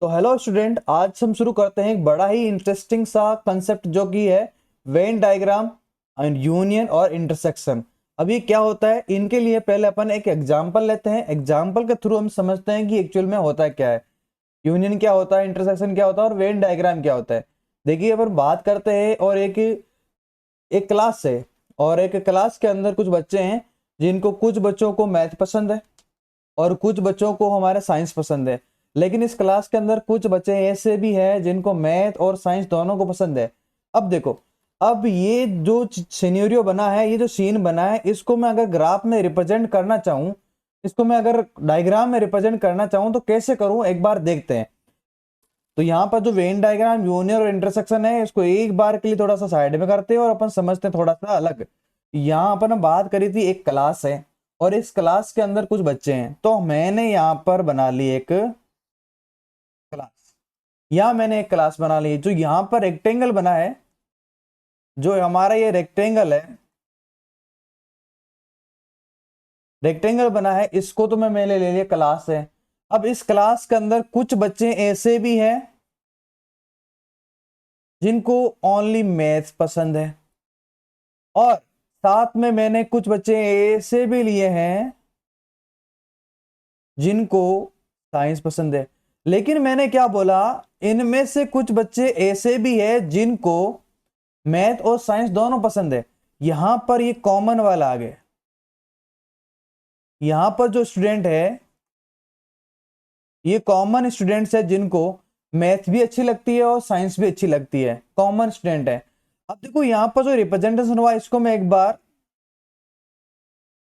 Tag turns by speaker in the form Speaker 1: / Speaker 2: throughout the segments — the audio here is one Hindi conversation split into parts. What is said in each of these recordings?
Speaker 1: तो हेलो स्टूडेंट, आज हम शुरू करते हैं एक बड़ा ही इंटरेस्टिंग सा कंसेप्ट जो कि है वेन डायग्राम एंड यूनियन और इंटरसेक्शन। अभी क्या होता है, इनके लिए पहले अपन एक एग्जांपल लेते हैं। एग्जांपल के थ्रू हम समझते हैं कि एक्चुअल में होता क्या है, यूनियन क्या होता है, इंटरसेक्शन क्या होता है और वेन डायग्राम क्या होता है। देखिए, अपन बात करते हैं और एक एक क्लास से, और एक क्लास के अंदर कुछ बच्चे हैं जिनको कुछ बच्चों को मैथ पसंद है और कुछ बच्चों को हमारे साइंस पसंद है। लेकिन इस क्लास के अंदर कुछ बच्चे ऐसे भी हैं जिनको मैथ और साइंस दोनों को पसंद है। अब देखो, अब ये जो सिनेरियो बना है, ये जो सीन बना है, इसको मैं अगर ग्राफ में रिप्रेजेंट करना चाहूं, इसको मैं अगर डायग्राम में रिप्रेजेंट करना चाहूं तो कैसे करूं, एक बार देखते हैं। तो यहाँ पर जो वेन डायग्राम, यूनियन और इंटरसेक्शन है, इसको एक बार के लिए थोड़ा सा साइड में करते हैं और अपन समझते हैं थोड़ा सा अलग। यहाँ अपन बात करी थी, एक क्लास है और इस क्लास के अंदर कुछ बच्चे हैं। तो मैंने यहाँ पर बना ली एक क्लास, यहाँ मैंने एक क्लास बना ली। जो यहाँ पर रेक्टेंगल बना है, जो हमारा ये रेक्टेंगल है, रेक्टेंगल बना है, इसको तो मैंने ले लिया क्लास है। अब इस क्लास के अंदर कुछ बच्चे ऐसे भी हैं जिनको ओनली मैथ्स पसंद है, और साथ में मैंने कुछ बच्चे ऐसे भी लिए हैं जिनको साइंस पसंद है। लेकिन मैंने क्या बोला, इनमें से कुछ बच्चे ऐसे भी हैं जिनको मैथ और साइंस दोनों पसंद है। यहां पर ये कॉमन वाला आ गया। यहां पर जो स्टूडेंट है, ये कॉमन स्टूडेंट्स है जिनको मैथ भी अच्छी लगती है और साइंस भी अच्छी लगती है, कॉमन स्टूडेंट है। अब देखो, यहां पर जो रिप्रेजेंटेशन हुआ, इसको मैं एक बार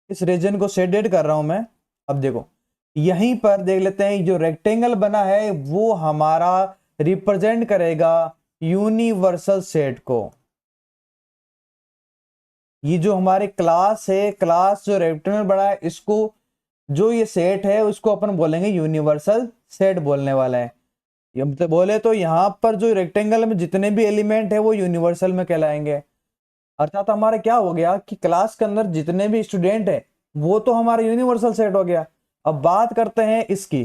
Speaker 1: इस रीजन को शेडेड कर रहा हूं मैं। अब देखो, यहीं पर देख लेते हैं, जो रेक्टेंगल बना है वो हमारा रिप्रेजेंट करेगा यूनिवर्सल सेट को। ये जो हमारे क्लास है, क्लास जो रेक्टेंगल बना है, इसको जो ये सेट है उसको अपन बोलेंगे यूनिवर्सल सेट बोलने वाला है। ये तो बोले तो यहाँ पर जो रेक्टेंगल में जितने भी एलिमेंट है वो यूनिवर्सल में कहलाएंगे। अर्थात हमारा क्या हो गया कि क्लास के अंदर जितने भी स्टूडेंट है वो तो हमारा यूनिवर्सल सेट हो गया। अब बात करते हैं इसकी।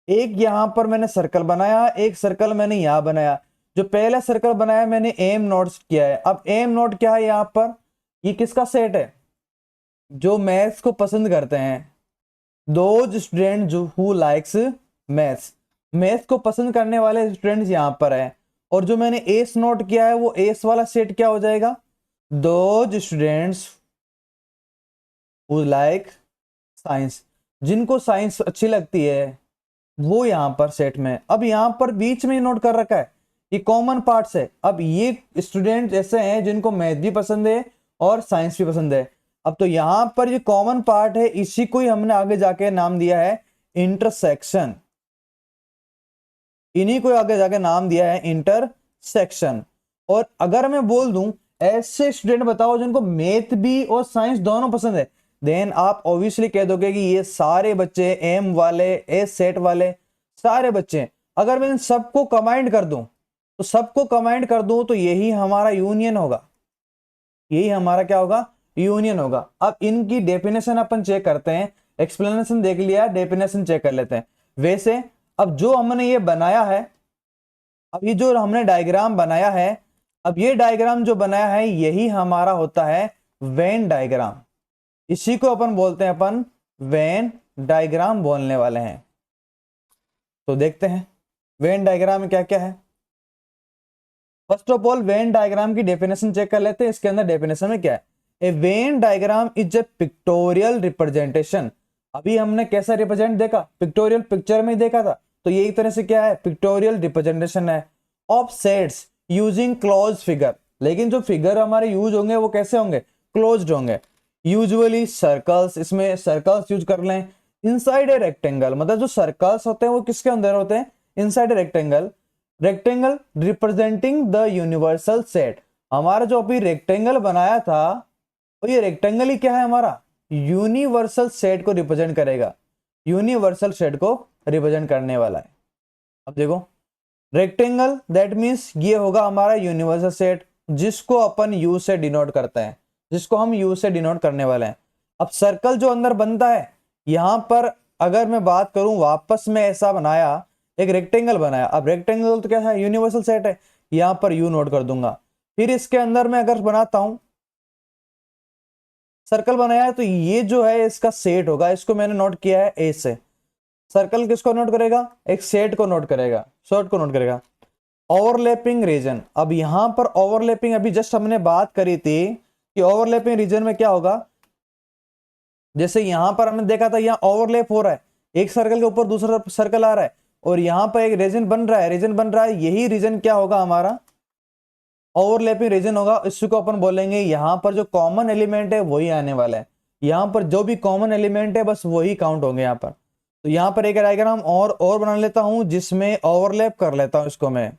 Speaker 1: एक यहां पर मैंने सर्कल बनाया, एक सर्कल मैंने यहां बनाया। जो पहला सर्कल बनाया मैंने एम नोट किया है। अब एम नोट क्या है, यहां पर ये किसका सेट है, जो मैथ्स को पसंद करते हैं, दोज स्टूडेंट जो हु लाइक्स मैथ्स, मैथ्स को पसंद करने वाले स्टूडेंट्स यहां पर है। और जो मैंने एस नोट किया है, वो एस वाला सेट क्या हो जाएगा, those students who like science, जिनको साइंस अच्छी लगती है वो यहां पर सेट में। अब यहां पर बीच में नोट कर रखा है, ये कॉमन पार्ट्स है। अब ये स्टूडेंट ऐसे हैं जिनको मैथ भी पसंद है और साइंस भी पसंद है। अब तो यहां पर ये कॉमन पार्ट है, इसी को ही हमने आगे जाके नाम दिया है इंटरसेक्शन। इन्हीं को आगे जाके नाम दिया है इंटरसेक्शन। और अगर मैं बोल दूं, ऐसे स्टूडेंट बताओ जिनको मैथ भी और साइंस दोनों पसंद है, देन आप ऑब्वियसली कह दोगे कि ये सारे बच्चे एम वाले, एस सेट वाले सारे बच्चे। अगर मैं इन सबको कंबाइंड कर दूं, तो सबको कंबाइंड कर दूं तो यही हमारा यूनियन होगा। यही हमारा क्या होगा, यूनियन होगा। अब इनकी डेफिनेशन अपन चेक करते हैं। एक्सप्लेनेशन देख लिया, डेफिनेशन चेक कर लेते हैं। वैसे अब जो हमने ये बनाया है, अब ये जो हमने डायग्राम बनाया है, अब ये डायग्राम जो बनाया है यही हमारा होता है वेन डायग्राम। इसी को अपन बोलते हैं, अपन वेन डायग्राम बोलने वाले हैं। तो देखते हैं वेन डायग्राम में क्या क्या है। First of all Venn diagram की डेफिनेशन चेक कर लेते हैं। इसके अंदर डेफिनेशन में क्या है, a Venn diagram is a pictorial representation. अभी हमने कैसा रिप्रेजेंट देखा, पिक्टोरियल, पिक्चर में ही देखा था। तो ये एक तरह से क्या है, पिक्टोरियल रिप्रेजेंटेशन है of sets using close figure. लेकिन जो फिगर हमारे यूज होंगे वो कैसे होंगे, क्लोज्ड होंगे। यूजुअली सर्कल्स, इसमें सर्कल्स यूज कर लें। इनसाइड ए रेक्टेंगल, मतलब जो सर्कल्स होते हैं वो किसके अंदर होते हैं, inside a rectangle. Rectangle representing the universal set. हमारा जो अभी रेक्टेंगल बनाया था, तो ये रेक्टेंगल ही क्या है, हमारा यूनिवर्सल सेट को रिप्रेजेंट करेगा, यूनिवर्सल सेट को रिप्रेजेंट करने वाला है। अब देखो, रेक्टेंगल दैट मींस ये होगा हमारा यूनिवर्सल सेट, जिसको अपन यू से डिनोट करते हैं, जिसको हम यू से डिनोट करने वाले हैं। अब सर्कल जो अंदर बनता है, यहां पर अगर मैं बात करूं, वापस में ऐसा बनाया एक रेक्टेंगल बनाया। अब रेक्टेंगल तो क्या है, यूनिवर्सल सेट है, यहां पर यू नोट कर दूंगा। फिर इसके अंदर मैं अगर बनाता हूं सर्कल बनाया है, तो ये जो है इसका सेट होगा, इसको मैंने नोट किया है ए से। सर्कल किसको नोट करेगा, एक सेट को नोट करेगा, शॉर्ट को नोट करेगा। ओवरलैपिंग रीजन, अब यहां पर ओवरलैपिंग, अभी जस्ट हमने बात करी थी कि ओवरलैपिंग रीजन में क्या होगा। जैसे यहां पर हमने देखा था, यहाँ ओवरलैप हो रहा है, एक सर्कल के ऊपर दूसरा सर्कल आ रहा है, और यहां पर एक रीजन बन रहा है, रीजन बन रहा है, यही रीजन क्या होगा हमारा, ओवरलैपिंग रीजन होगा। इसको अपन बोलेंगे यहां पर जो कॉमन एलिमेंट है वही आने वाला है, यहां पर जो भी कॉमन एलिमेंट है बस वही काउंट होंगे यहाँ पर। तो यहां पर एक डायग्राम और बना लेता हूं जिसमें ओवरलैप कर लेता हूं इसको मैं,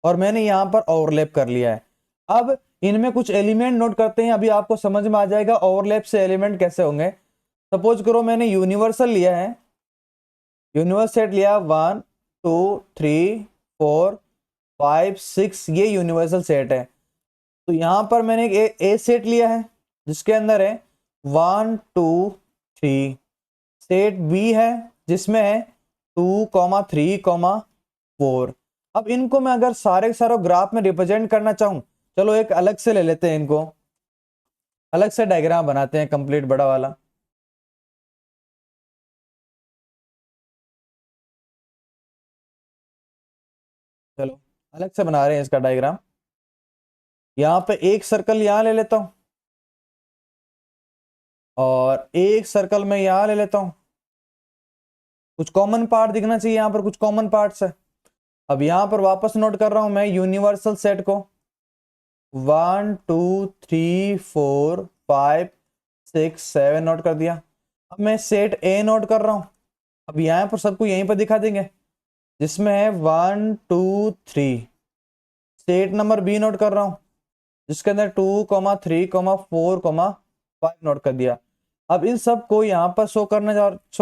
Speaker 1: और मैंने यहां पर ओवरलैप कर लिया है। अब इनमें कुछ एलिमेंट नोट करते हैं, अभी आपको समझ में आ जाएगा ओवरलैप से एलिमेंट कैसे होंगे। सपोज करो मैंने यूनिवर्सल लिया है, यूनिवर्सल सेट लिया 1 2 3 4 5 6, ये यूनिवर्सल सेट है। तो यहां पर मैंने एक ए सेट लिया है जिसके अंदर है 1 2 3, सेट बी है जिसमें है 2 3 4। अब इनको मैं अगर सारे सारे ग्राफ में रिप्रेजेंट करना चाहूं, चलो एक अलग से ले लेते हैं, इनको अलग से डायग्राम बनाते हैं कंप्लीट बड़ा वाला। चलो अलग से बना रहे हैं इसका डायग्राम। यहाँ पे एक सर्कल यहाँ ले लेता हूं, और एक सर्कल में यहाँ ले लेता हूं। कुछ कॉमन पार्ट दिखना चाहिए, यहाँ पर कुछ कॉमन पार्ट्स है। अब यहां पर वापस नोट कर रहा हूं मैं यूनिवर्सल सेट को, 1 2 3 4 5 6 7 नोट कर दिया। अब मैं सेट ए नोट कर रहा हूं, अब यहां पर सबको यहीं पर दिखा देंगे जिसमें है 1 2 3। सेट नंबर बी नोट कर रहा हूं जिसके अंदर 2 3 4 5 नोट कर दिया। अब इन सब को यहाँ पर शो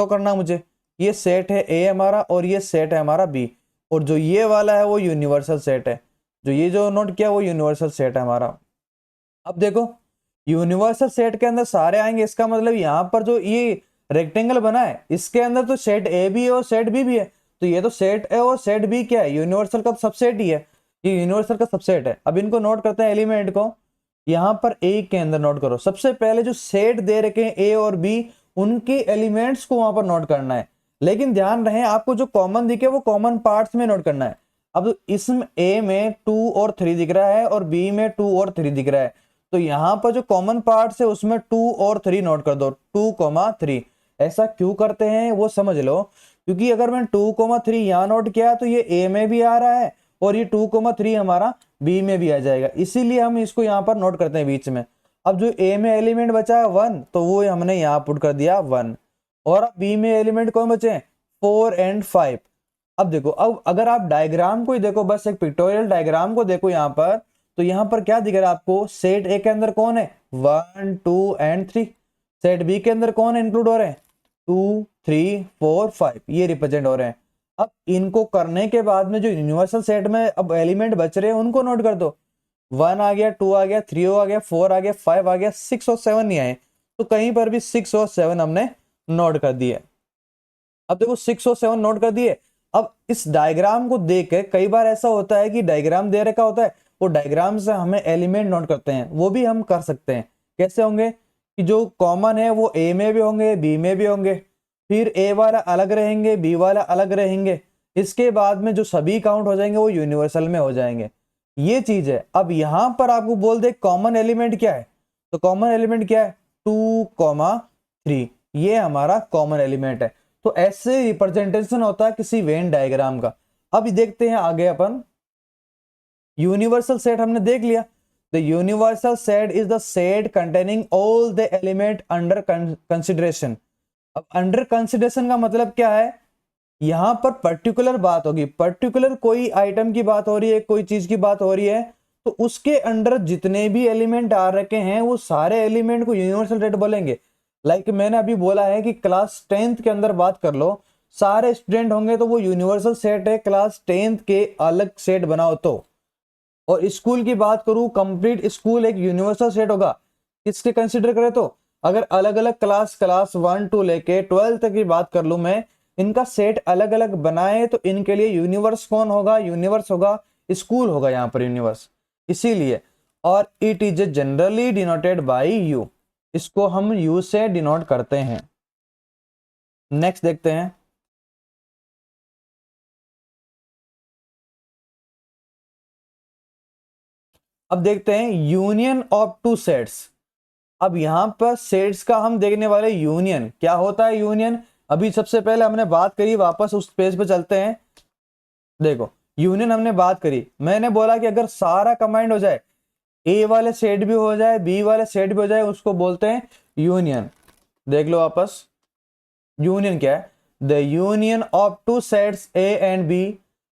Speaker 1: करना मुझे, ये सेट है ए हमारा और ये सेट है हमारा बी, और जो ये वाला है वो यूनिवर्सल सेट है, जो ये जो नोट किया वो यूनिवर्सल सेट है हमारा। अब देखो यूनिवर्सल सेट के अंदर सारे आएंगे, इसका मतलब यहाँ पर जो ये रेक्टेंगल बना है इसके अंदर तो सेट ए भी है और सेट बी भी है। तो ये तो सेट ए और सेट बी क्या है, यूनिवर्सल का सबसेट ही है, ये यूनिवर्सल का सबसेट है। अब इनको नोट करते हैं एलिमेंट को, यहां पर ए के अंदर नोट करो। सबसे पहले जो सेट दे रखे हैं ए और बी, उनके एलिमेंट्स को वहां पर नोट करना है, लेकिन ध्यान रहे आपको जो कॉमन दिखे वो कॉमन पार्ट्स में नोट करना है। अब इसमें ए में 2 और 3 दिख रहा है और बी में 2 और 3 दिख रहा है, तो यहां पर जो कॉमन पार्ट्स है उसमें 2 और 3 नोट कर दो, 2 3। ऐसा क्यों करते हैं वो समझ लो, क्योंकि अगर मैं 2 3 यहां नोट किया तो ये ए में भी आ रहा है और ये 2 3 हमारा बी में भी आ जाएगा, इसीलिए हम इसको यहाँ पर नोट करते हैं बीच में। अब जो ए में एलिमेंट बचा है 1, तो वो हमने यहाँ पुट कर दिया 1, और बी में एलिमेंट कौन बचे 4 एंड 5। अब देखो, अब अगर आप डायग्राम को ही देखो, बस एक पिक्टोरियल डायग्राम को देखो यहाँ पर, तो यहाँ पर क्या दिख रहा है आपको, सेट ए के अंदर कौन है 1 2 एंड 3, सेट बी के अंदर कौन इंक्लूड हो रहे हैं 2 3 4 5, ये रिप्रेजेंट हो रहे हैं। अब इनको करने के बाद में जो यूनिवर्सल सेट में अब एलिमेंट बच रहे हैं उनको नोट कर दो, 1 आ गया, 2 आ गया, 3 आ गया, 4 आ गया, 5 आ गया, 6 और 7 नहीं आए, तो कहीं पर भी 6 और 7 हमने नोट कर दिए। अब देखो 6 और 7 नोट कर दिए। अब इस डायग्राम को देख के कई बार ऐसा होता है कि डायग्राम दे रखा होता है, वो डायग्राम से हमें एलिमेंट नोट करते हैं, वो भी हम कर सकते हैं। कैसे होंगे कि जो कॉमन है वो ए में भी होंगे, बी में भी होंगे, फिर ए वाला अलग रहेंगे, बी वाला अलग रहेंगे, इसके बाद में जो सभी काउंट हो जाएंगे वो यूनिवर्सल में हो जाएंगे, ये चीज है। अब यहां पर आपको बोल दे कॉमन एलिमेंट क्या है, तो कॉमन एलिमेंट क्या है 2 3, ये हमारा कॉमन एलिमेंट है। तो ऐसे रिप्रेजेंटेशन होता है किसी वेन डायग्राम का। अब देखते हैं आगे अपन, यूनिवर्सल सेट हमने देख लिया, the universal set is the set containing all the element under consideration. अब अंडर कंसिडरेशन का मतलब क्या है, यहां पर पर्टिकुलर बात होगी, पर्टिकुलर कोई आइटम की बात हो रही है, कोई चीज की बात हो रही है, तो उसके अंडर जितने भी एलिमेंट आ रखे हैं वो सारे एलिमेंट को यूनिवर्सल सेट बोलेंगे। लाइक मैंने अभी बोला है कि क्लास 10th के अंदर बात कर लो, सारे स्टूडेंट होंगे तो वो यूनिवर्सल सेट है, क्लास 10th के अलग सेट बनाओ तो। और स्कूल की बात करूं, कंप्लीट स्कूल एक यूनिवर्सल सेट होगा, किसके कंसिडर करें तो, अगर अलग अलग क्लास 1 2 लेके 12 तक की बात कर लूं मैं, इनका सेट अलग अलग बनाए तो इनके लिए यूनिवर्स कौन होगा, यूनिवर्स होगा, स्कूल होगा यहाँ पर यूनिवर्स, इसीलिए। और it is generally denoted by you, इसको हम यू से डिनोट करते हैं। नेक्स्ट देखते हैं। अब देखते हैं यूनियन ऑफ टू सेट्स। अब यहां पर सेट्स का हम देखने वाले यूनियन क्या होता है। यूनियन अभी सबसे पहले हमने बात करी, वापस उस पेज पे चलते हैं। देखो यूनियन हमने बात करी, मैंने बोला कि अगर सारा कंबाइंड हो जाए, ए वाले सेट भी हो जाए, बी वाले सेट भी हो जाए, उसको बोलते हैं यूनियन। देख लो वापस, यूनियन क्या है, the union of two sets A and B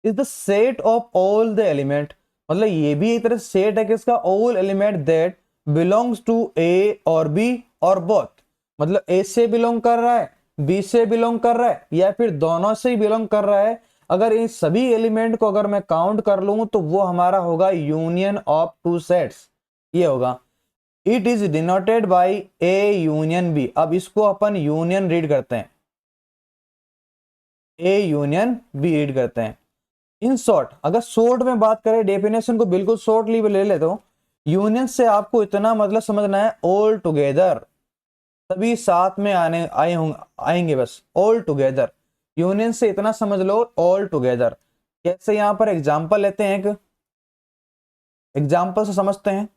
Speaker 1: is the set of all the element. मतलब ये भी एक तरह सेट है किसका, all element that belongs to A और बी और बोथ। मतलब ए से बिलोंग कर रहा है, बी से बिलोंग कर रहा है, या फिर दोनों से ही बिलोंग कर रहा है। अगर इन सभी एलिमेंट को अगर मैं काउंट कर लूं तो वो हमारा होगा यूनियन ऑफ टू सेट्स, ये होगा। It is denoted by A union B. अब इसको अपन यूनियन रीड करते हैं, ए यूनियन बी रीड करते हैं। इन शॉर्ट, अगर शॉर्ट में बात करें, डेफिनेशन को बिल्कुल शॉर्टली ले लेते हो, यूनियन से आपको इतना मतलब समझना है, ऑल टुगेदर, सभी साथ में आने आए होंगे, आएंगे बस, ऑल टुगेदर। यूनियन से इतना समझ लो, ऑल टुगेदर। कैसे, यहां पर एग्जांपल लेते हैं, एक एग्जांपल से समझते हैं।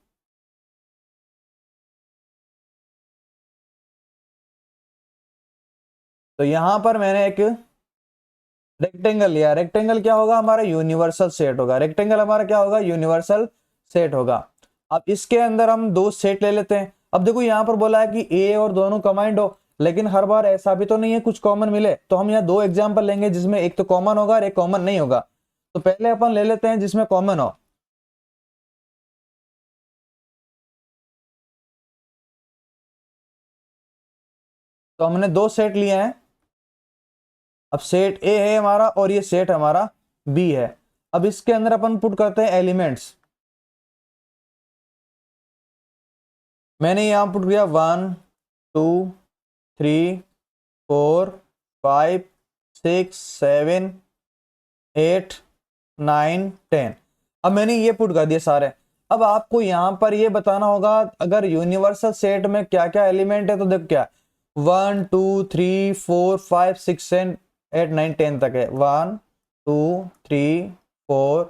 Speaker 1: तो यहां पर मैंने एक रेक्टेंगल लिया, रेक्टेंगल क्या होगा हमारा, यूनिवर्सल सेट होगा। रेक्टेंगल हमारा क्या होगा, यूनिवर्सल सेट होगा। अब इसके अंदर हम दो सेट ले लेते हैं। अब देखो यहां पर बोला है कि ए और दोनों कंबाइंड हो, लेकिन हर बार ऐसा भी तो नहीं है कुछ कॉमन मिले। तो हम यहाँ दो एग्जांपल लेंगे जिसमें एक तो कॉमन होगा और एक कॉमन नहीं होगा। तो पहले अपन ले लेते हैं जिसमें कॉमन हो। तो हमने दो सेट लिए हैं। अब सेट ए है हमारा और ये सेट हमारा बी है। अब इसके अंदर अपन पुट करते हैं एलिमेंट्स। मैंने यहां पुट किया 1 2 3 4 5 6 7 8 9 10। अब मैंने ये पुट कर दिए सारे। अब आपको यहां पर ये बताना होगा अगर यूनिवर्सल सेट में क्या क्या एलिमेंट है। तो देखो क्या, 1 2 3 4 5 6 7 8 9 10 तक है। 1 2 3 4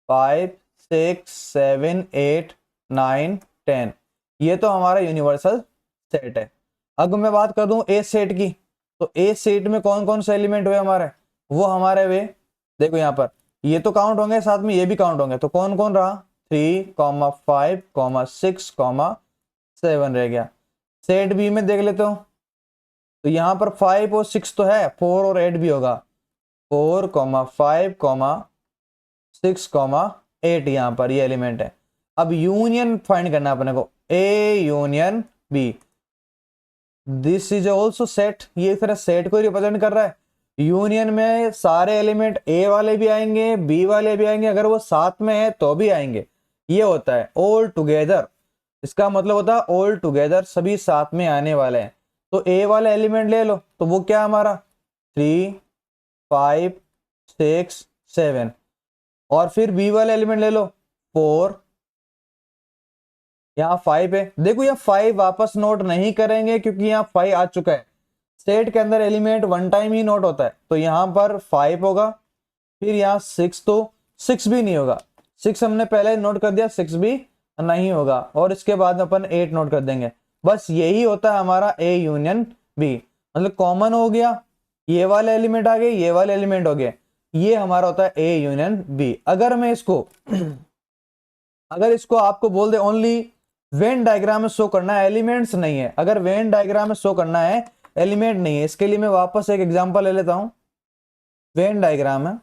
Speaker 1: 5 6 7 8 9 10, ये तो हमारा यूनिवर्सल सेट है। अब मैं बात कर दूं ए सेट की, तो ए सेट में कौन कौन से एलिमेंट हुए हमारे, वो हमारे वे देखो यहाँ पर, ये तो काउंट होंगे, साथ में ये भी काउंट होंगे। तो कौन कौन रहा, 3 5 6 7 रह गया। सेट बी में देख लेते हो, तो यहाँ पर 5 और 6 तो है, 4 और 8 भी होगा। 4 5 6 यहाँ पर ये एलिमेंट है। अब यूनियन फाइंड करना है अपने को, A union B. This is also set, ये एक तरह सेट को रिप्रेजेंट कर रहा है। यूनियन में सारे एलिमेंट ए वाले भी आएंगे, बी वाले भी आएंगे, अगर वो साथ में है तो भी आएंगे। ये होता है ऑल टुगेदर, इसका मतलब होता है ऑल टुगेदर, सभी साथ में आने वाले हैं। तो ए वाले एलिमेंट ले लो, तो वो क्या हमारा 3 5 6 7। और फिर बी वाले एलिमेंट ले लो 4, यहाँ 5 है। देखो यहाँ 5 वापस नोट नहीं करेंगे क्योंकि यहाँ 5 आ चुका है। सेट के अंदर एलिमेंट वन टाइम ही नोट होता है, तो यहाँ पर 5 होगा। फिर यहाँ 6, तो 6 भी नहीं होगा, 6 हमने पहले नोट कर दिया, 6 भी नहीं होगा। और इसके बाद अपन 8 नोट कर देंगे। बस यही होता है हमारा ए यूनियन बी, मतलब कॉमन हो गया, ये वाले एलिमेंट आ गए, ये वाले एलिमेंट हो गए, ये हमारा होता है ए यूनियन बी। अगर मैं इसको अगर इसको आपको बोल दे ओनली वेन डायग्राम में शो करना है, एलिमेंट्स नहीं है, अगर वेन डायग्राम में शो करना है एलिमेंट नहीं है, इसके लिए मैं वापस एक एग्जांपल ले लेता हूं। वेन डायग्राम है,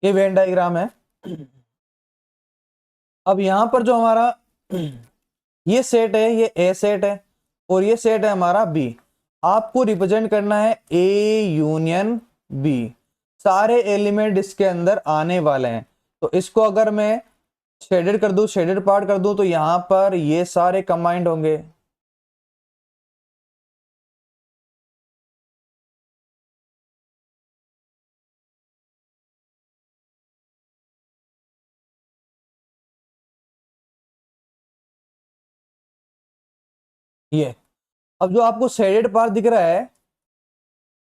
Speaker 1: ये वेन डायग्राम है। अब यहां पर जो हमारा ये सेट है, ये ए सेट है और ये सेट है हमारा बी। आपको रिप्रेजेंट करना है ए यूनियन बी। सारे एलिमेंट इसके अंदर आने वाले हैं। तो इसको अगर मैं शेडेड कर दूं, शेडेड पार्ट कर दूं, तो यहां पर ये सारे कंबाइंड होंगे। ये अब जो आपको शेडेड पार्ट दिख रहा है,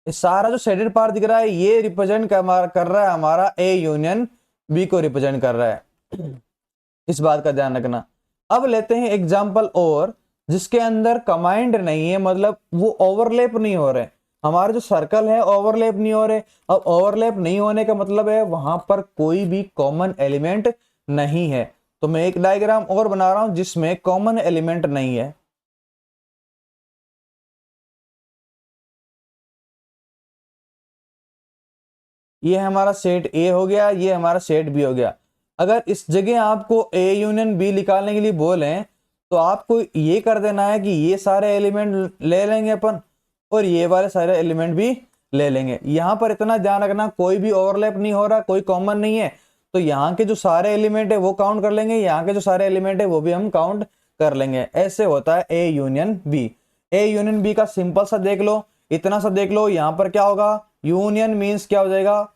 Speaker 1: ये सारा जो शेडेड पार्ट दिख रहा है, ये रिप्रेजेंट कर रहा है हमारा ए यूनियन बी को रिप्रेजेंट कर रहा है। इस बात का ध्यान रखना। अब लेते हैं एग्जांपल और, जिसके अंदर कमांड नहीं है, मतलब वो ओवरलैप नहीं हो रहे। हमारे जो सर्कल है ओवरलैप नहीं हो रहे। अब ओवरलैप नहीं होने का मतलब है वहां पर कोई भी कॉमन एलिमेंट नहीं है। तो मैं एक डायग्राम और बना रहा हूं जिसमें कॉमन एलिमेंट नहीं है। ये हमारा सेट ए हो गया, ये हमारा सेट बी हो गया। अगर इस जगह आपको ए यूनियन बी निकालने के लिए बोले तो आपको ये कर देना है कि ये सारे एलिमेंट ले लेंगे अपन और ये वाले सारे एलिमेंट भी ले लेंगे। यहां पर इतना ध्यान रखना कोई भी ओवरलैप नहीं हो रहा, कोई कॉमन नहीं है। तो यहाँ के जो सारे एलिमेंट है वो काउंट कर लेंगे, यहाँ के जो सारे एलिमेंट है वो भी हम काउंट कर लेंगे। ऐसे होता है A union B. A union B का सिंपल सा देख लो, इतना सा देख लो। यहां पर क्या होगा, यूनियन मीन्स क्या हो जाएगा,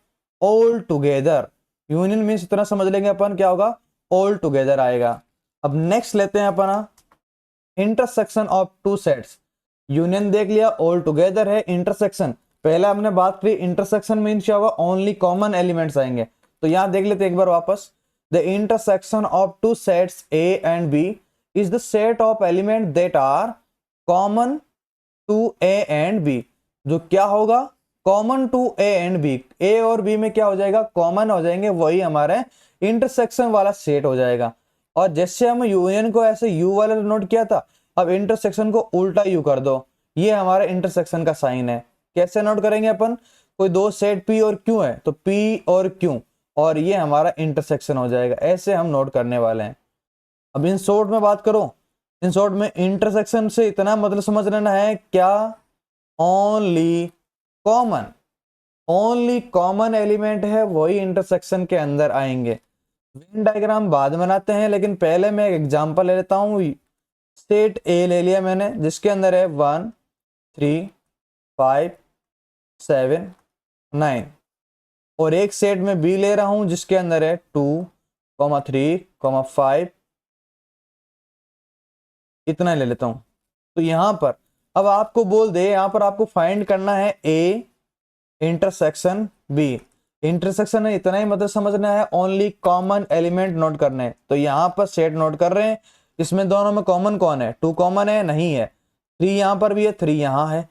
Speaker 1: ऑल टुगेदर। यूनियन मीन्स इतना समझ लेंगे अपन, क्या होगा, ऑल टुगेदर आएगा। अब नेक्स्ट लेते हैं अपना intersection of two sets. Union देख लिया, ऑल टुगेदर है, इंटरसेक्शन पहले हमने बात की। इंटरसेक्शन मीन्स क्या होगा, ओनली कॉमन एलिमेंट्स आएंगे। तो यहां देख लेते एक बार वापस। The intersection of two sets A and B is the set of element that are common to A and B. जो क्या होगा, common to A and B. A और बी में क्या हो जाएगा, कॉमन हो जाएंगे, वही हमारे इंटरसेक्शन वाला सेट हो जाएगा। और जैसे हम यूनियन को ऐसे यू वाले नोट किया था, अब इंटरसेक्शन को उल्टा यू कर दो, ये हमारे इंटरसेक्शन का साइन है। कैसे नोट करेंगे अपन, कोई दो सेट पी और क्यू है तो पी और क्यू, और ये हमारा इंटरसेक्शन हो जाएगा। ऐसे हम नोट करने वाले हैं। अब इन शॉर्ट में बात करो, इन शॉर्ट में इंटरसेक्शन से इतना मतलब समझ लेना है क्या, only common, only common element है वही इंटरसेक्शन के अंदर आएंगे। वेन डायग्राम बाद में बनाते हैं, लेकिन पहले मैं एक एग्जांपल ले लेता हूं। सेट ए ले लिया मैंने, जिसके अंदर है 1 3 5 7 9, और एक सेट में बी ले रहा हूं जिसके अंदर है 2 3 5, इतना ले लेता हूं। तो यहां पर अब आपको बोल दे, यहां पर आपको फाइंड करना है ए इंटरसेक्शन बी। इंटरसेक्शन है इतना ही मतलब समझना है, ओनली कॉमन एलिमेंट नोट करने हैं। तो यहां पर सेट नोट कर रहे हैं, इसमें दोनों में कॉमन कौन है, 2 कॉमन है, नहीं है। 3 यहां पर भी है, 3 यहां है,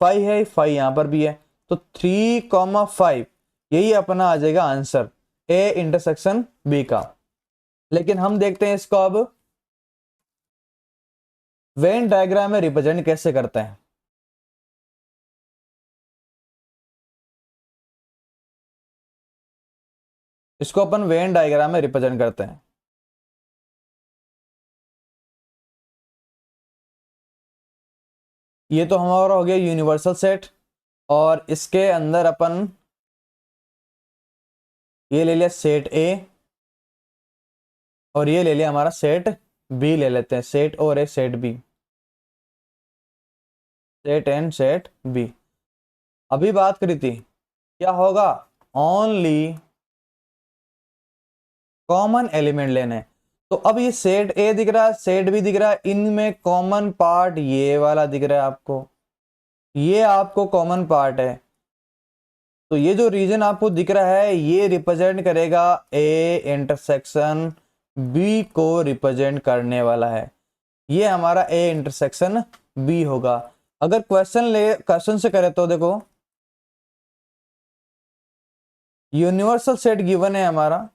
Speaker 1: 5 है, 5 यहां पर भी है। तो 3,5 यही अपना आ जाएगा आंसर ए इंटरसेक्शन बी का। लेकिन हम देखते हैं इसको अब वेन डायग्राम में रिप्रेजेंट कैसे करते हैं। इसको अपन वेन डायग्राम में रिप्रेजेंट करते हैं। ये तो हमारा हो गया यूनिवर्सल सेट, और इसके अंदर अपन ये ले लिया सेट ए, और ये ले लिया हमारा सेट बी। ले लेते हैं सेट और A set B, set and set B. अभी बात करी थी क्या होगा, ओनली कॉमन एलिमेंट लेने। तो अब ये सेट ए दिख रहा है, सेट बी दिख रहा है, इनमें कॉमन पार्ट ये वाला दिख रहा है आपको, ये आपको कॉमन पार्ट है। तो ये जो रीजन आपको दिख रहा है ये रिप्रेजेंट करेगा ए इंटरसेक्शन बी को रिप्रेजेंट करने वाला है। ये हमारा ए इंटरसेक्शन बी होगा। अगर क्वेश्चन से करें तो देखो, यूनिवर्सल सेट गिवन है हमारा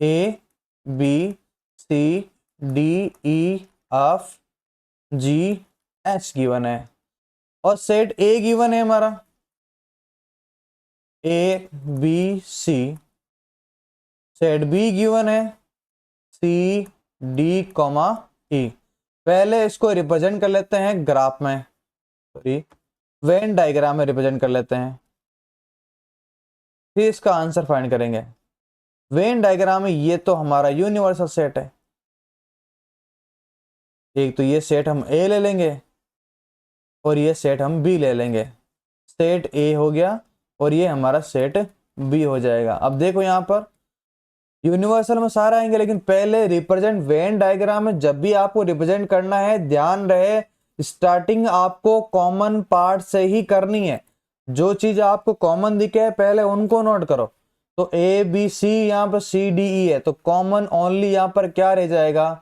Speaker 1: A B C D E F G H given है, और सेट ए गिवन है हमारा A B C, set B given है सी डी कॉमा ई। पहले इसको रिप्रेजेंट कर लेते हैं ग्राफ में, सॉरी वेन डायग्राम में रिप्रेजेंट कर लेते हैं। फिर इसका आंसर फाइंड करेंगे। वेन डायग्राम में ये तो हमारा यूनिवर्सल सेट है, एक तो ये सेट हम ए ले लेंगे और ये सेट हम बी ले लेंगे। सेट ए हो गया और ये हमारा सेट बी हो जाएगा। अब देखो यहाँ पर यूनिवर्सल में सारा आएंगे, लेकिन पहले रिप्रेजेंट वेन डायग्राम में जब भी आपको रिप्रेजेंट करना है, ध्यान रहे स्टार्टिंग आपको कॉमन पार्ट से ही करनी है। जो चीज आपको कॉमन दिखे पहले उनको नोट करो। तो ए बी सी, यहाँ पर सी डी ई है, तो कॉमन ओनली यहाँ पर क्या रह जाएगा,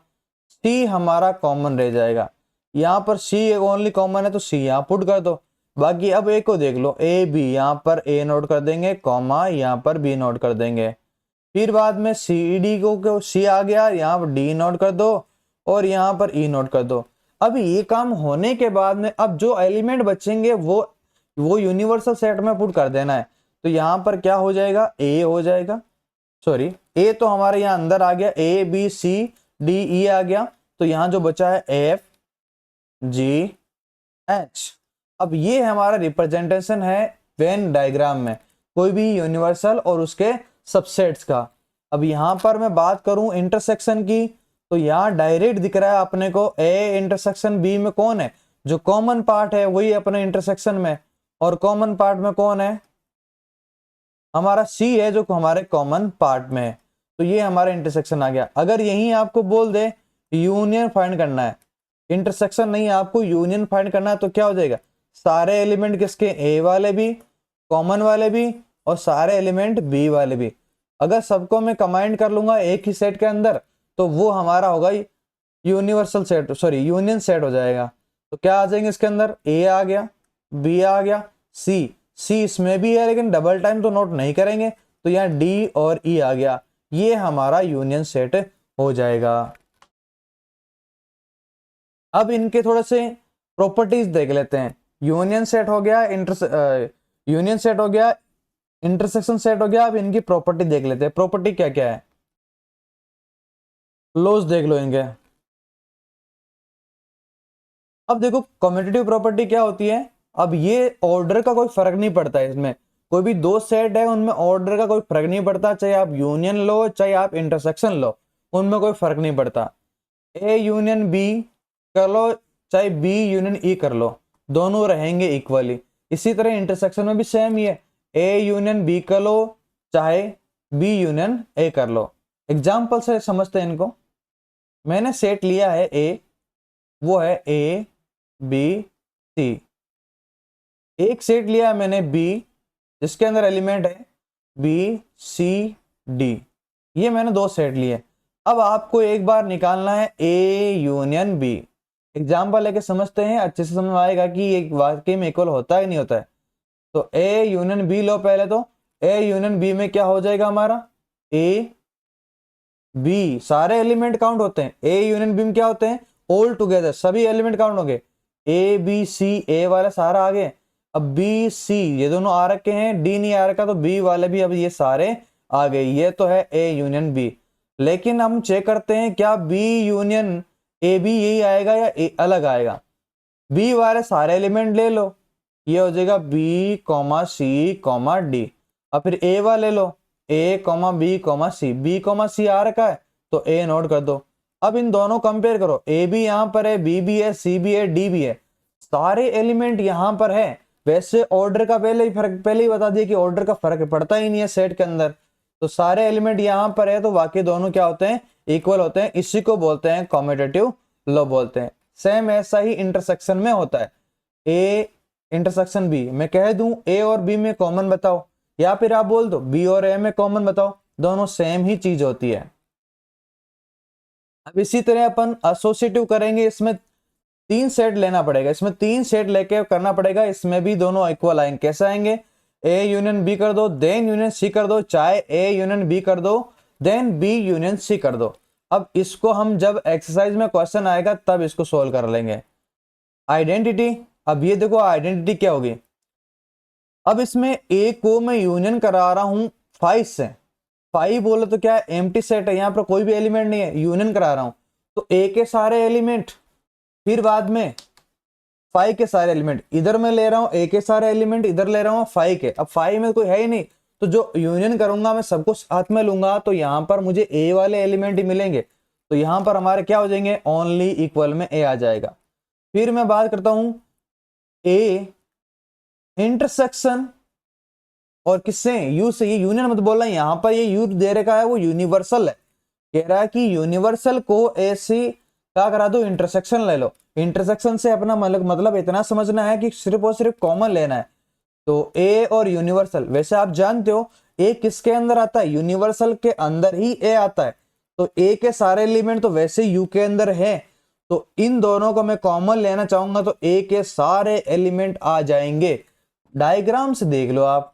Speaker 1: सी हमारा कॉमन रह जाएगा। यहाँ पर सी ओनली कॉमन है तो सी यहाँ पुट कर दो। बाकी अब ए को देख लो, ए बी, यहाँ पर ए नोट कर देंगे, कॉमा यहाँ पर बी नोट कर देंगे। फिर बाद में सी डी को सी आ गया, यहाँ पर डी नोट कर दो और यहाँ पर ई नोट कर दो। अब ये काम होने के बाद में अब जो एलिमेंट बचेंगे वो यूनिवर्सल सेट में पुट कर देना है। तो यहाँ पर क्या हो जाएगा, ए हो जाएगा, सॉरी ए तो हमारे यहाँ अंदर आ गया, ए बी सी डी ई आ गया, तो यहाँ जो बचा है एफ जी एच। अब ये हमारा रिप्रेजेंटेशन है वेन डायग्राम में कोई भी यूनिवर्सल और उसके सबसेट्स का। अब यहाँ पर मैं बात करूं इंटरसेक्शन की, तो यहाँ डायरेक्ट दिख रहा है अपने को ए इंटरसेक्शन बी में कौन है, जो कॉमन पार्ट है वही अपने इंटरसेक्शन में, और कॉमन पार्ट में कौन है, हमारा सी है जो हमारे कॉमन पार्ट में है। तो ये हमारा इंटरसेक्शन आ गया। अगर यही आपको बोल दे यूनियन फाइंड करना है, इंटरसेक्शन नहीं आपको यूनियन फाइंड करना है, तो क्या हो जाएगा, सारे एलिमेंट किसके, ए वाले भी, कॉमन वाले भी और सारे एलिमेंट बी वाले भी। अगर सबको मैं कंबाइन कर लूंगा एक ही सेट के अंदर तो वो हमारा होगा universal set, sorry union set हो जाएगा। तो क्या आ जाएंगे इसके अंदर, ए आ गया, बी आ गया, सी इसमें भी है लेकिन डबल टाइम तो नोट नहीं करेंगे, तो यहाँ डी और ई आ गया। ये हमारा यूनियन सेट हो जाएगा। अब इनके थोड़े से प्रॉपर्टीज देख लेते हैं। यूनियन सेट हो गया, यूनियन सेट हो गया, इंटरसेक्शन सेट हो गया। अब इनकी प्रॉपर्टी देख लेते हैं। प्रॉपर्टी क्या क्या है, लॉज देख लो इनके। अब देखो कम्यूटेटिव प्रॉपर्टी क्या होती है, अब ये ऑर्डर का कोई फर्क नहीं पड़ता है, इसमें कोई भी दो सेट है उनमें ऑर्डर का कोई फर्क नहीं पड़ता, चाहे आप यूनियन लो चाहे आप इंटरसेक्शन लो, उनमें कोई फर्क नहीं पड़ता। ए यूनियन बी कर लो चाहे बी यूनियन ई कर लो, दोनों रहेंगे इक्वली। इसी तरह इंटरसेक्शन में भी सेम ही है, ए यूनियन बी कर लो चाहे बी यूनियन ए कर लो। एग्जाम्पल से समझते हैं इनको। मैंने सेट लिया है ए, वो है ए बी सी। एक सेट लिया है मैंने बी जिसके अंदर एलिमेंट है बी सी डी, ये मैंने दो सेट लिए। अब आपको एक बार निकालना है ए यूनियन बी। एग्जाम्पल लेके समझते हैं, अच्छे से समझ आएगा कि ये वाकई में इक्वल होता है नहीं होता है। तो ए यूनियन बी लो पहले, तो ए यूनियन बी में क्या हो जाएगा हमारा, ए बी सारे एलिमेंट काउंट होते हैं, ए यूनियन बी में क्या होते हैं, ऑल टुगेदर सभी एलिमेंट काउंट होंगे। ए बी सी ए वाला सारा आ गए, अब बी सी ये दोनों आ रखे हैं, डी नहीं आ रखा तो बी वाले भी अब ये सारे आ गए। ये तो है ए यूनियन बी। लेकिन हम चेक करते हैं क्या बी यूनियन ए बी यही आएगा या अलग आएगा। बी वाले सारे एलिमेंट ले लो, ये हो जाएगा B comma C comma D. अब फिर ए वाले लो, ए कॉमा बी कॉमा सी, बी कॉमा सी आ रखा है तो ए नोट कर दो। अब इन दोनों कंपेयर करो, ए भी यहाँ पर है, बी भी है, सी भी है, डी भी है, सारे एलिमेंट यहाँ पर है। वैसे ऑर्डर का पहले ही बता दिया कि ऑर्डर का फर्क पड़ता ही नहीं है सेट के अंदर, तो सारे एलिमेंट यहाँ पर है तो बाकी दोनों क्या होते हैं, इक्वल होते हैं। इसी को बोलते हैं कम्यूटेटिव लॉ बोलते हैं। सेम ऐसा ही इंटरसेक्शन में होता है, ए इंटरसेक्शन बी, मैं कह दूं ए और बी में कॉमन बताओ, या फिर आप बोल दो बी और ए में कॉमन बताओ, दोनों सेम ही चीज होती है। अब इसी तरह अपन एसोसिएटिव करेंगे, इसमें तीन सेट लेना पड़ेगा, इसमें तीन सेट लेके करना पड़ेगा, इसमें भी दोनों इक्वल आएंगे। कैसे आएंगे, ए यूनियन बी कर दो देन यूनियन सी कर दो, चाहे ए यूनियन बी कर दो देन बी यूनियन सी कर दो। अब इसको हम जब एक्सरसाइज में क्वेश्चन आएगा तब इसको सोल्व कर लेंगे। आइडेंटिटी, अब ये देखो आइडेंटिटी क्या होगी। अब इसमें ए को मैं यूनियन करा रहा हूं 5 से, 5 बोले तो क्या है, एम्प्टी सेट है, यहाँ पर कोई भी एलिमेंट नहीं है, यूनियन करा रहा हूं तो ए के सारे एलिमेंट, फिर बाद में 5 के सारे एलिमेंट इधर मैं ले रहा हूं, ए के सारे एलिमेंट इधर ले रहा हूं 5 के। अब 5 में कोई है ही नहीं तो जो यूनियन करूंगा मैं सबको साथ में लूंगा तो यहाँ पर मुझे ए वाले एलिमेंट ही मिलेंगे, तो यहाँ पर हमारे क्या हो जाएंगे, ओनली इक्वल में ए आ जाएगा। फिर मैं बात करता हूं ए इंटरसेक्शन और किससे, यू से। ये यूनियन मत बोलना, यहाँ पर ये यू दे रखा है वो यूनिवर्सल है, कह रहा है कि यूनिवर्सल को ऐसी क्या करा दो, इंटरसेक्शन ले लो। इंटरसेक्शन से अपना मतलब इतना समझना है कि सिर्फ और सिर्फ कॉमन लेना है। तो ए और यूनिवर्सल, वैसे आप जानते हो ए किसके अंदर आता है, यूनिवर्सल के अंदर ही ए आता है। तो ए के सारे एलिमेंट तो वैसे यू के अंदर है, तो इन दोनों को मैं कॉमन लेना चाहूंगा तो ए के सारे एलिमेंट आ जाएंगे। डायग्राम से देख लो आप,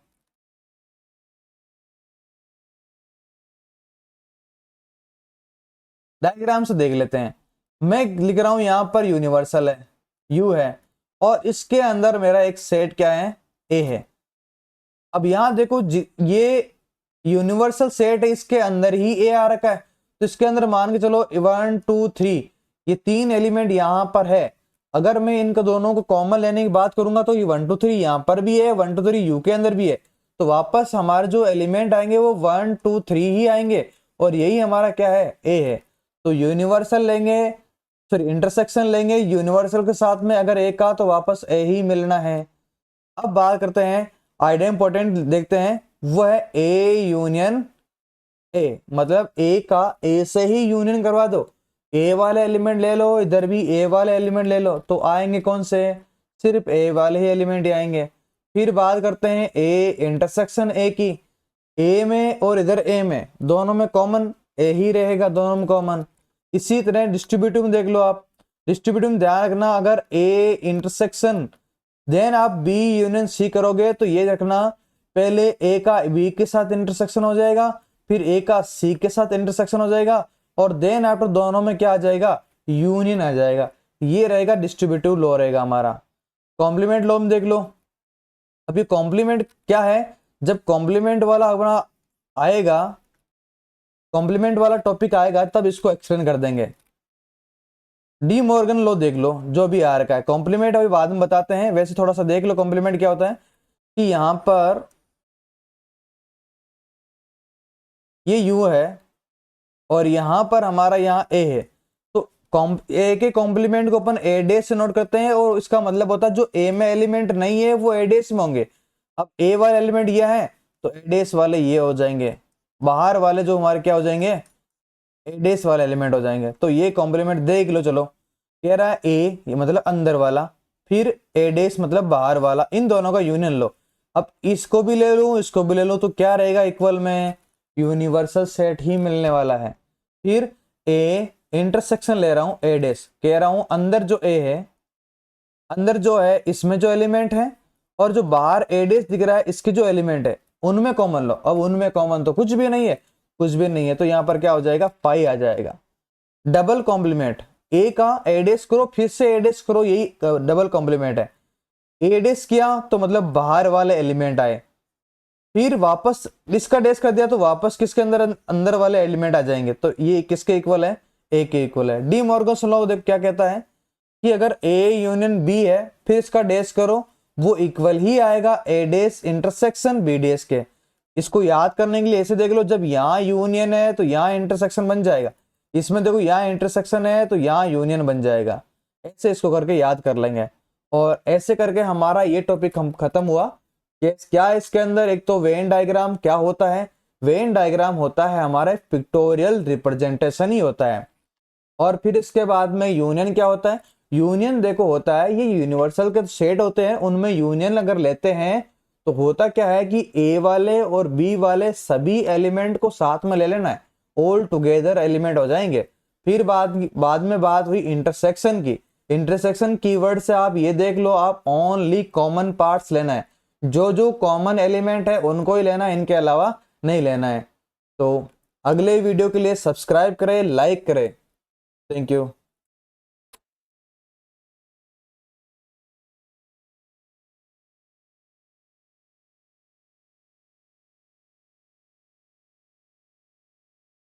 Speaker 1: डायग्राम से देख लेते हैं। मैं लिख रहा हूं यहां पर यूनिवर्सल है, यू है, और इसके अंदर मेरा एक सेट क्या है, ए है। अब यहां देखो ये यूनिवर्सल सेट है, इसके अंदर ही ए आ रखा है, तो इसके अंदर मान के चलो 1 2 3 ये 3 एलिमेंट यहां पर है। अगर मैं इनका दोनों को कॉमन लेने की बात करूंगा तो ये 1 2 3 यहां पर भी है, 1 2 3 यू के अंदर भी है, तो वापस हमारे जो एलिमेंट आएंगे वो 1 2 3 ही आएंगे, और यही हमारा क्या है, ए है। तो यूनिवर्सल लेंगे फिर इंटरसेक्शन लेंगे, यूनिवर्सल के साथ में अगर ए का तो वापस ए ही मिलना है। अब बात करते हैं आइडिया इंपॉर्टेंट देखते हैं, वो है ए यूनियन ए, मतलब ए का ए से ही यूनियन करवा दो। ए वाले एलिमेंट ले लो, इधर भी ए वाले एलिमेंट ले लो, तो आएंगे कौन से, सिर्फ ए वाले ही एलिमेंट ही आएंगे। फिर बात करते हैं ए इंटरसेक्शन ए की, ए में और इधर ए में दोनों में कॉमन ए ही रहेगा, दोनों में कॉमन। इसी तरह डिस्ट्रीब्यूटिव में देख लो आप, डिस्ट्रीब्यूटिव में ध्यान रखना, अगर ए इंटरसेक्शन देन आप बी यूनियन सी करोगे तो ये रखना पहले ए का बी के साथ इंटरसेक्शन हो जाएगा, फिर ए का सी के साथ इंटरसेक्शन हो जाएगा, और देन आफ्टर दोनों में क्या आ जाएगा, यूनियन आ जाएगा। ये रहेगा डिस्ट्रीब्यूटिव लॉ रहेगा हमारा। कॉम्प्लीमेंट लॉ में देख लो, अभी कॉम्प्लीमेंट क्या है, जब कॉम्प्लीमेंट वाला अपना आएगा, कॉम्प्लीमेंट वाला टॉपिक आएगा तब इसको एक्सप्लेन कर देंगे। डी मॉर्गन लो देख लो जो भी आ रखा है, कॉम्प्लीमेंट अभी बाद में बताते हैं, वैसे थोड़ा सा देख लो कॉम्प्लीमेंट क्या होता है। कि यहां पर ये यू है और यहां पर हमारा यहाँ ए है, तो ए के कॉम्प्लीमेंट को अपन ए डे से नोट करते हैं, और इसका मतलब होता है जो ए में एलिमेंट नहीं है वो ए डेस में होंगे। अब ए वाले एलिमेंट ये है तो ए डेस वाले ये हो जाएंगे, बाहर वाले जो हमारे क्या हो जाएंगे, ए डेस वाले एलिमेंट हो जाएंगे। तो ये कॉम्प्लीमेंट देख लो, चलो कह रहा है ए ये मतलब अंदर वाला, फिर ए डेस मतलब बाहर वाला, इन दोनों का यूनियन लो। अब इसको भी ले लूं इसको भी ले लूं तो क्या रहेगा, इक्वल में यूनिवर्सल सेट ही मिलने वाला है। फिर ए इंटरसेक्शन ले रहा हूं ए डेस, कह रहा हूं अंदर जो ए है, अंदर जो है इसमें जो एलिमेंट है और जो बाहर ए डेस दिख रहा है इसके जो एलिमेंट है उनमें कॉमन लो। अब उनमें कॉमन तो कुछ भी नहीं है, कुछ भी नहीं है, तो यहां पर क्या हो जाएगा, पाई आ जाएगा। डबल कॉम्प्लीमेंट, ए का एडेस करो फिर से एडेस करो, यही डबल कॉम्प्लीमेंट है। एडेस किया तो मतलब बाहर वाले एलिमेंट आए, फिर वापस इसका डेस कर दिया तो वापस किसके अंदर, अंदर वाले एलिमेंट आ जाएंगे, तो ये किसके इक्वल है, ए के इक्वल है। डी मॉर्गन्स लॉ देख क्या कहता है कि अगर ए यूनियन बी है फिर इसका डेस करो वो इक्वल ही आएगा ए डेस इंटरसेक्शन बी डेस के। इसको याद करने के लिए ऐसे देख लो, जब यहाँ यूनियन है तो यहाँ इंटरसेक्शन बन जाएगा, इसमें देखो यहाँ इंटरसेक्शन है तो यहाँ यूनियन बन जाएगा, ऐसे इसको करके याद कर लेंगे। और ऐसे करके हमारा ये टॉपिक हम खत्म हुआ कि क्या इसके अंदर एक तो वेन डायग्राम क्या होता है, वेन डायग्राम होता है हमारा पिक्टोरियल रिप्रेजेंटेशन ही होता है। और फिर इसके बाद में यूनियन क्या होता है, यूनियन देखो होता है ये यूनिवर्सल के सेट होते हैं, उनमें यूनियन अगर लेते हैं तो होता क्या है कि ए वाले और बी वाले सभी एलिमेंट को साथ में ले लेना है, ऑल टुगेदर एलिमेंट हो जाएंगे। फिर बाद में बात हुई इंटरसेक्शन की, इंटरसेक्शन कीवर्ड से आप ये देख लो, आप ओनली कॉमन पार्ट्स लेना है, जो जो कॉमन एलिमेंट है उनको ही लेना है, इनके अलावा नहीं लेना है। तो अगले वीडियो के लिए सब्सक्राइब करें, लाइक करें। Thank you.